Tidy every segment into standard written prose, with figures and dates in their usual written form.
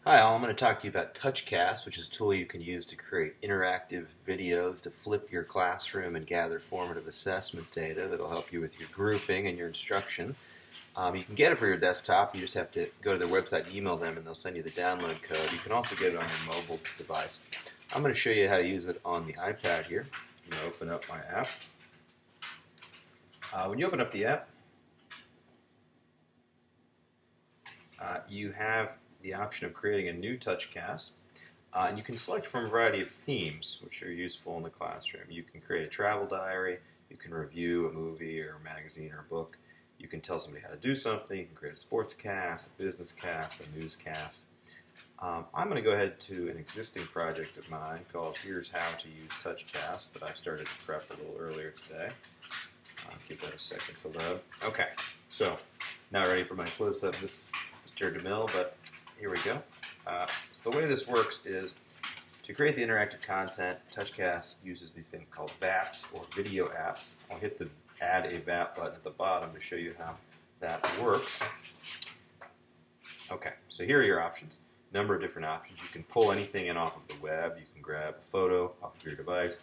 Hi, all. I'm going to talk to you about TouchCast, which is a tool you can use to create interactive videos to flip your classroom and gather formative assessment data that'll help you with your grouping and your instruction. You can get it for your desktop. You just have to go to their website, email them, and they'll send you the download code. You can also get it on your mobile device. I'm going to show you how to use it on the iPad here. I'm going to open up my app. When you open up the app, you have the option of creating a new TouchCast. And you can select from a variety of themes which are useful in the classroom. You can create a travel diary, you can review a movie or a magazine or a book, you can tell somebody how to do something, you can create a sports cast, a business cast, a newscast. I'm going to go ahead to an existing project of mine called Here's How to Use TouchCast that I started to prep a little earlier today. I'll give that a second to load. Okay, so now ready for my close-up. This is Mr. DeMille, but here we go. So the way this works is to create the interactive content, TouchCast uses these things called VAPs or video apps. I'll hit the Add a VAP button at the bottom to show you how that works. Okay, so here are your options. Number of different options. You can pull anything in off of the web. You can grab a photo off of your device.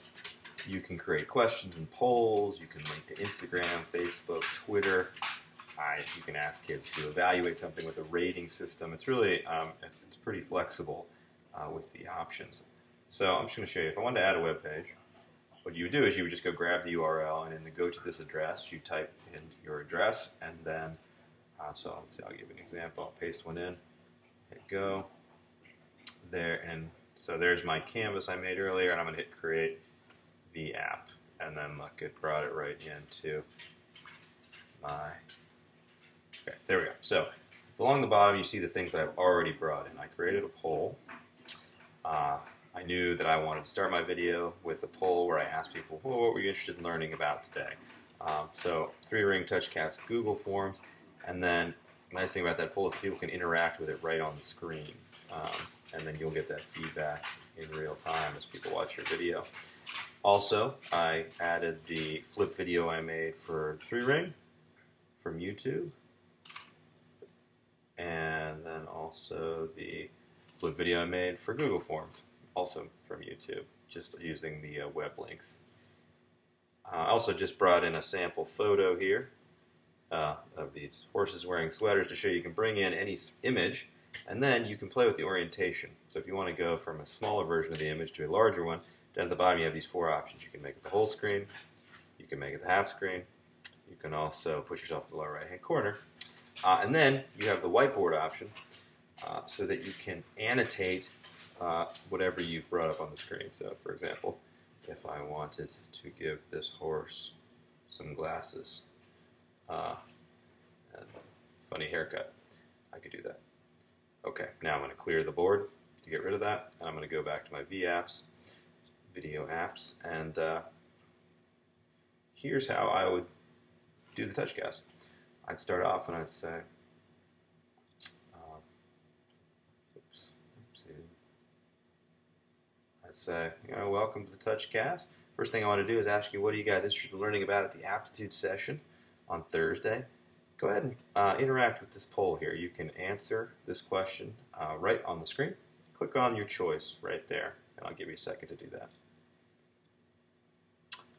You can create questions and polls. You can link to Instagram, Facebook, Twitter. You can ask kids to evaluate something with a rating system. It's really it's pretty flexible with the options. So I'm just going to show you. If I wanted to add a web page, what you would do is you would just go grab the URL, and in the go to this address, you type in your address, and then, so I'll give an example. I'll paste one in, hit go, there, and so there's my canvas I made earlier, and I'm going to hit create the app, and then look, it brought it right into my, okay, there we go. So along the bottom, you see the things that I've already brought in. I created a poll. I knew that I wanted to start my video with a poll where I asked people, well, what were you interested in learning about today? So 3-ring TouchCast Google Forms, and then the nice thing about that poll is that people can interact with it right on the screen, and then you'll get that feedback in real time as people watch your video. Also, I added the flip video I made for 3-ring from YouTube, and then also the flip video I made for Google Forms, also from YouTube, just using the web links. I also just brought in a sample photo here of these horses wearing sweaters to show you can bring in any image, and then you can play with the orientation. So if you want to go from a smaller version of the image to a larger one, down at the bottom you have these 4 options. You can make it the whole screen, you can make it the half screen, you can also push yourself to the lower right hand corner, and then you have the whiteboard option so that you can annotate whatever you've brought up on the screen. So for example, if I wanted to give this horse some glasses and a funny haircut, I could do that. Okay, now I'm going to clear the board to get rid of that, and I'm going to go back to my VApps, video apps, and here's how I would do the TouchCast. I'd start off and I'd say, welcome to the TouchCast. First thing I want to do is ask you, what are you guys interested in learning about at the aptitude session on Thursday? Go ahead and interact with this poll here. You can answer this question right on the screen. Click on your choice right there, and I'll give you a second to do that.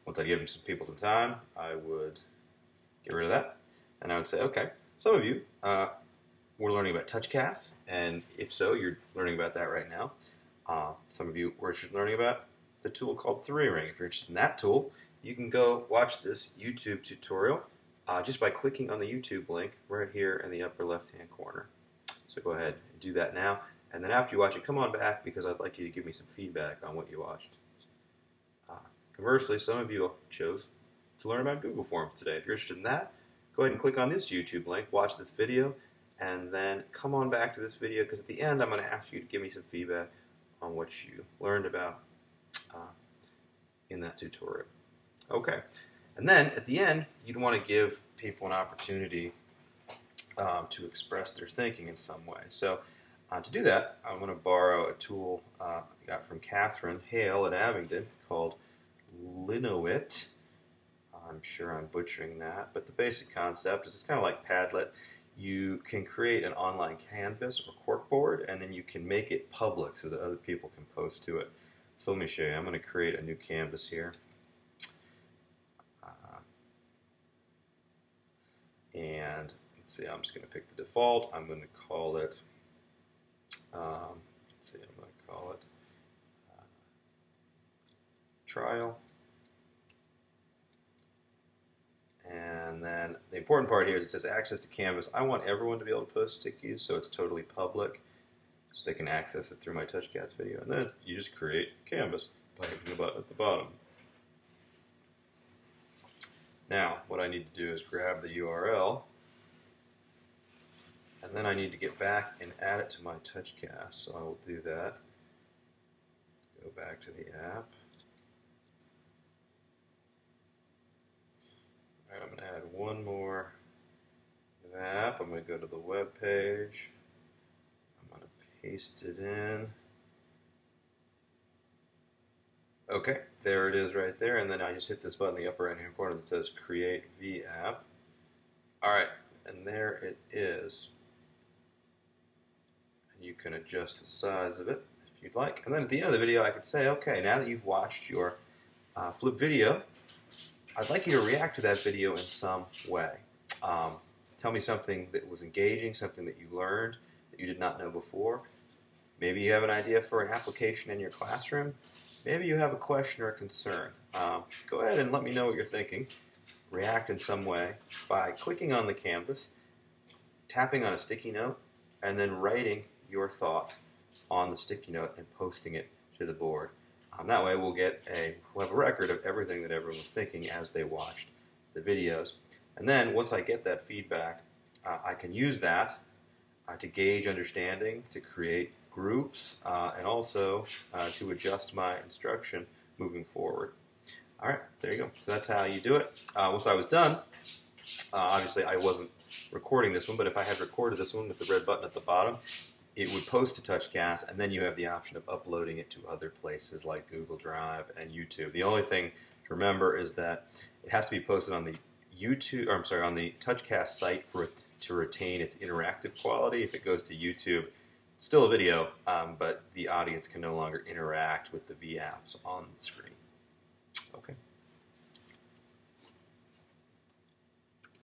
Once I give some people some time, I would get rid of that, and I would say, okay, some of you were learning about TouchCast, and if so, you're learning about that right now. Some of you were interested in learning about the tool called 3-ring. If you're interested in that tool, you can go watch this YouTube tutorial just by clicking on the YouTube link right here in the upper left-hand corner. So go ahead and do that now, and then after you watch it, come on back because I'd like you to give me some feedback on what you watched. Conversely, some of you chose to learn about Google Forms today. If you're interested in that, go ahead and click on this YouTube link, watch this video, and then come on back to this video because at the end I'm going to ask you to give me some feedback on what you learned about in that tutorial. Okay, and then at the end you'd want to give people an opportunity to express their thinking in some way. So to do that, I'm going to borrow a tool I got from Catherine Hale at Abingdon called Linowit. I'm sure I'm butchering that, but the basic concept is it's kind of like Padlet. you can create an online canvas or corkboard, and then you can make it public so that other people can post to it. So let me show you. I'm going to create a new canvas here. And let's see, I'm just going to pick the default. I'm going to call it, let's see, I'm going to call it trial. And then the important part here is it says access to Canvas. I want everyone to be able to post stickies, so it's totally public, so they can access it through my TouchCast video. And then you just create Canvas by hitting the button at the bottom. Now, what I need to do is grab the URL, and then I need to get back and add it to my TouchCast. So I will do that. Go back to the app. All right, I'm going to add one more app. I'm going to go to the web page. I'm going to paste it in. Okay, there it is right there, and then I just hit this button in the upper right-hand corner that says Create V App. All right, and there it is. And you can adjust the size of it if you'd like. And then at the end of the video, I could say, okay, now that you've watched your flip video, I'd like you to react to that video in some way. Tell me something that was engaging, something that you learned that you did not know before. Maybe you have an idea for an application in your classroom. Maybe you have a question or a concern. Go ahead and let me know what you're thinking. React in some way by clicking on the canvas, tapping on a sticky note, and then writing your thought on the sticky note and posting it to the board. That way we'll have a record of everything that everyone was thinking as they watched the videos. And then once I get that feedback, I can use that to gauge understanding, to create groups, and also to adjust my instruction moving forward. All right, there you go. So that's how you do it. Once I was done, obviously I wasn't recording this one, but if I had recorded this one with the red button at the bottom, it would post to TouchCast, and then you have the option of uploading it to other places like Google Drive and YouTube. The only thing to remember is that it has to be posted on the on the TouchCast site for it to retain its interactive quality. If it goes to YouTube, still a video, but the audience can no longer interact with the V apps on the screen. Okay.